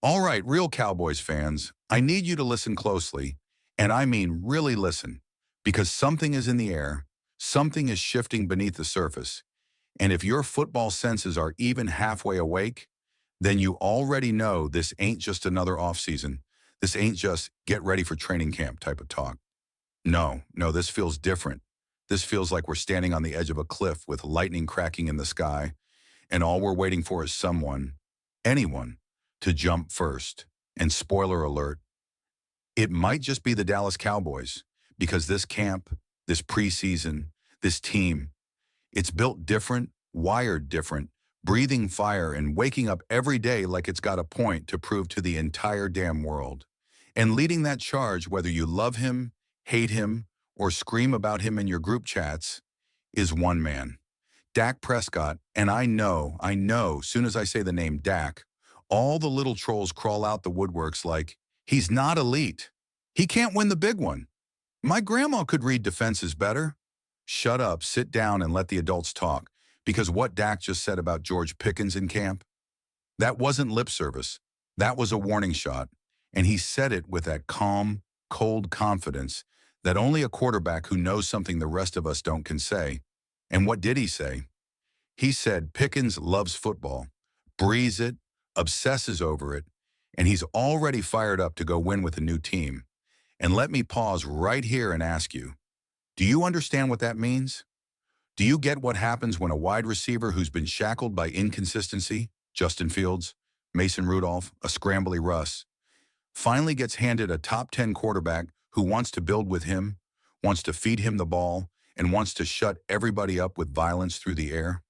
All right, real Cowboys fans, I need you to listen closely, and I mean really listen, because something is in the air, something is shifting beneath the surface, and if your football senses are even halfway awake, then you already know this ain't just another offseason. This ain't just get ready for training camp type of talk. No, this feels different. This feels like we're standing on the edge of a cliff with lightning cracking in the sky, and all we're waiting for is someone, anyone, to jump first. And spoiler alert, it might just be the Dallas Cowboys, because this camp, this preseason, this team, it's built different, wired different, breathing fire and waking up every day like it's got a point to prove to the entire damn world. And leading that charge, whether you love him, hate him, or scream about him in your group chats, is one man. Dak Prescott, and soon as I say the name Dak, all the little trolls crawl out the woodworks like, he's not elite. He can't win the big one. My grandma could read defenses better. Shut up, sit down, and let the adults talk, because what Dak just said about George Pickens in camp, that wasn't lip service. That was a warning shot, and he said it with that calm, cold confidence that only a quarterback who knows something the rest of us don't can say. And what did he say? He said Pickens loves football, breathes it, obsesses over it, and he's already fired up to go win with a new team. And let me pause right here and ask you, do you understand what that means? Do you get what happens when a wide receiver who's been shackled by inconsistency, Justin Fields, Mason Rudolph, a scrambly Russ, finally gets handed a top 10 quarterback who wants to build with him, wants to feed him the ball, and wants to shut everybody up with violence through the air?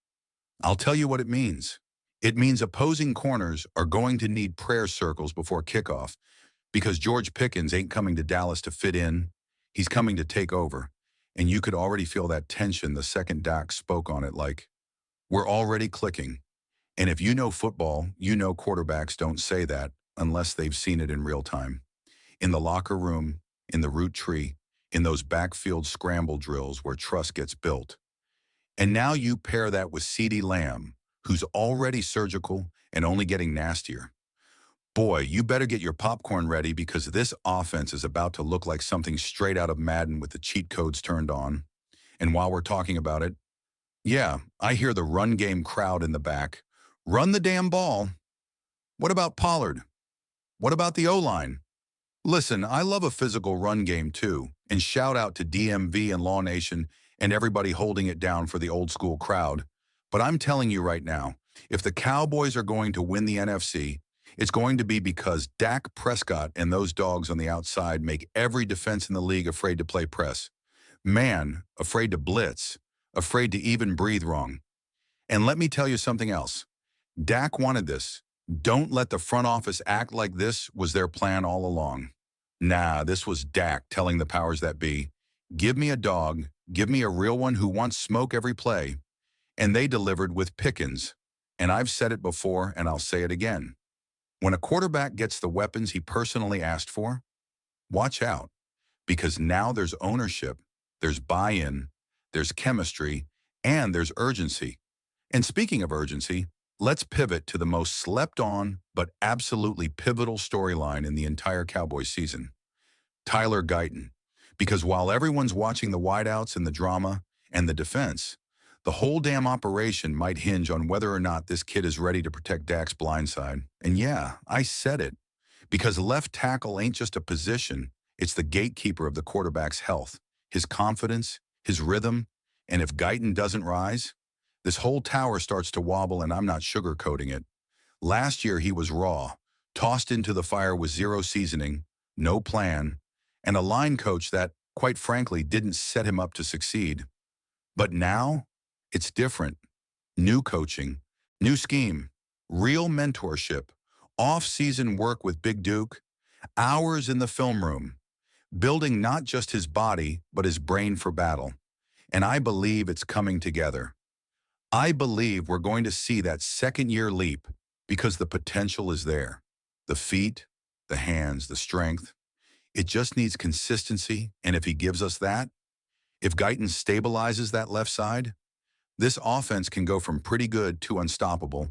I'll tell you what it means. It means opposing corners are going to need prayer circles before kickoff because George Pickens ain't coming to Dallas to fit in. He's coming to take over. And you could already feel that tension the second Dak spoke on it like, we're already clicking. And if you know football, you know quarterbacks don't say that unless they've seen it in real time. In the locker room, in the root tree, in those backfield scramble drills where trust gets built. And now you pair that with CeeDee Lamb, who's already surgical and only getting nastier. Boy, you better get your popcorn ready because this offense is about to look like something straight out of Madden with the cheat codes turned on. And while we're talking about it, yeah, I hear the run game crowd in the back. Run the damn ball. What about Pollard? What about the O-line? Listen, I love a physical run game too, and shout out to DMV and Law Nation and everybody holding it down for the old school crowd. But I'm telling you right now, if the Cowboys are going to win the NFC, it's going to be because Dak Prescott and those dogs on the outside make every defense in the league afraid to play press. Man, afraid to blitz, afraid to even breathe wrong. And let me tell you something else. Dak wanted this. Don't let the front office act like this was their plan all along. Nah, this was Dak telling the powers that be, give me a dog, give me a real one who wants smoke every play. And they delivered with Pickens. And I've said it before and I'll say it again. When a quarterback gets the weapons he personally asked for, watch out, because now there's ownership, there's buy-in, there's chemistry, and there's urgency. And speaking of urgency, let's pivot to the most slept-on but absolutely pivotal storyline in the entire Cowboys season, Tyler Guyton. Because while everyone's watching the wideouts and the drama and the defense, the whole damn operation might hinge on whether or not this kid is ready to protect Dak's blindside. And yeah, I said it. Because left tackle ain't just a position, it's the gatekeeper of the quarterback's health, his confidence, his rhythm, and if Guyton doesn't rise, this whole tower starts to wobble and I'm not sugarcoating it. Last year he was raw, tossed into the fire with zero seasoning, no plan, and a line coach that, quite frankly, didn't set him up to succeed. But now, it's different. New coaching, new scheme, real mentorship, off-season work with Big Duke, hours in the film room, building not just his body, but his brain for battle. And I believe it's coming together. I believe we're going to see that second-year leap because the potential is there. The feet, the hands, the strength. It just needs consistency, and if he gives us that, if Guyton stabilizes that left side, this offense can go from pretty good to unstoppable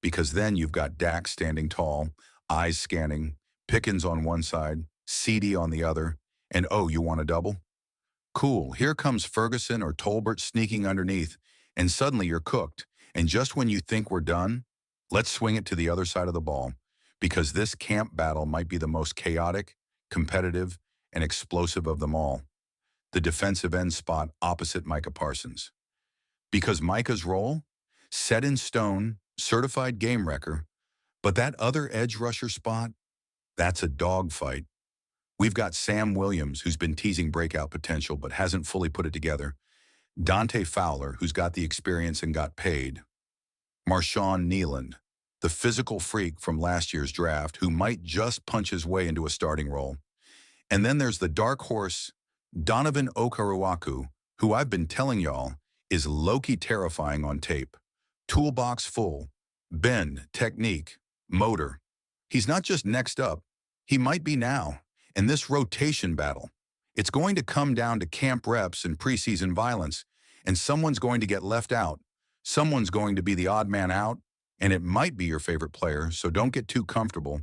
because then you've got Dak standing tall, eyes scanning, Pickens on one side, CD on the other, and oh, you want a double? Cool, here comes Ferguson or Tolbert sneaking underneath, and suddenly you're cooked. And just when you think we're done, let's swing it to the other side of the ball, because this camp battle might be the most chaotic, competitive, and explosive of them all. The defensive end spot opposite Micah Parsons. Because Micah's role? Set in stone, certified game wrecker, but that other edge rusher spot? That's a dogfight. We've got Sam Williams, who's been teasing breakout potential but hasn't fully put it together. Dante Fowler, who's got the experience and got paid. Marshawn Nealand, the physical freak from last year's draft who might just punch his way into a starting role. And then there's the dark horse, Donovan Okaruaku, who I've been telling y'all is low-key terrifying on tape. Toolbox full, bend, technique, motor. He's not just next up, he might be now. And this rotation battle, it's going to come down to camp reps and preseason violence, and someone's going to get left out. Someone's going to be the odd man out, and it might be your favorite player, so don't get too comfortable,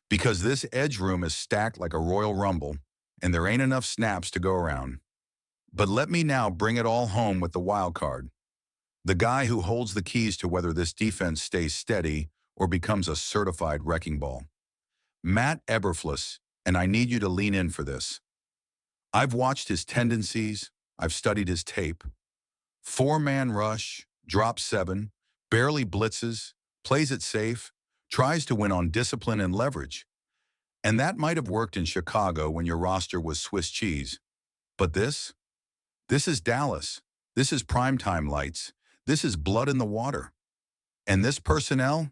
because this edge room is stacked like a Royal Rumble, and there ain't enough snaps to go around. But let me now bring it all home with the wild card. The guy who holds the keys to whether this defense stays steady or becomes a certified wrecking ball. Matt Eberflus, and I need you to lean in for this. I've watched his tendencies, I've studied his tape. Four-man rush, drops 7, barely blitzes, plays it safe, tries to win on discipline and leverage. And that might have worked in Chicago when your roster was Swiss cheese. But this is Dallas. This is primetime lights. This is blood in the water. And this personnel,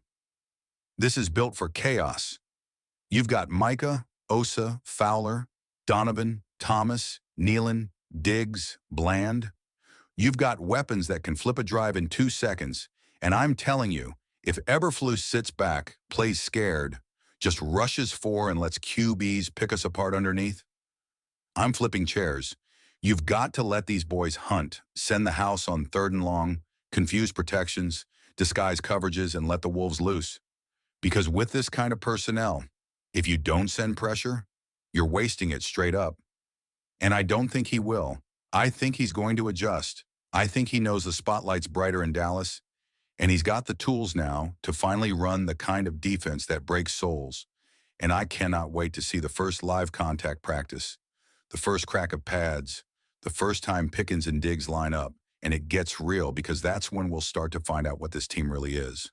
this is built for chaos. You've got Micah, Osa, Fowler, Donovan, Thomas, Nealon, Diggs, Bland. You've got weapons that can flip a drive in 2 seconds. And I'm telling you, if Eberflus sits back, plays scared, just rushes 4 and lets QBs pick us apart underneath, I'm flipping chairs. You've got to let these boys hunt, send the house on 3rd and long, confuse protections, disguise coverages, and let the wolves loose. Because with this kind of personnel, if you don't send pressure, you're wasting it straight up. And I don't think he will. I think he's going to adjust. I think he knows the spotlight's brighter in Dallas, and he's got the tools now to finally run the kind of defense that breaks souls. And I cannot wait to see the first live contact practice, the first crack of pads, the first time Pickens and Diggs line up, and it gets real because that's when we'll start to find out what this team really is.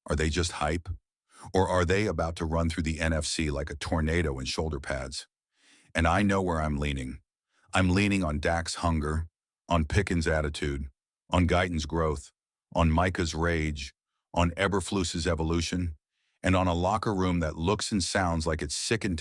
Are they just hype? Or are they about to run through the NFC like a tornado in shoulder pads? And I know where I'm leaning. I'm leaning on Dak's hunger, on Pickens' attitude, on Guyton's growth, on Micah's rage, on Eberflus's evolution, and on a locker room that looks and sounds like it's sick and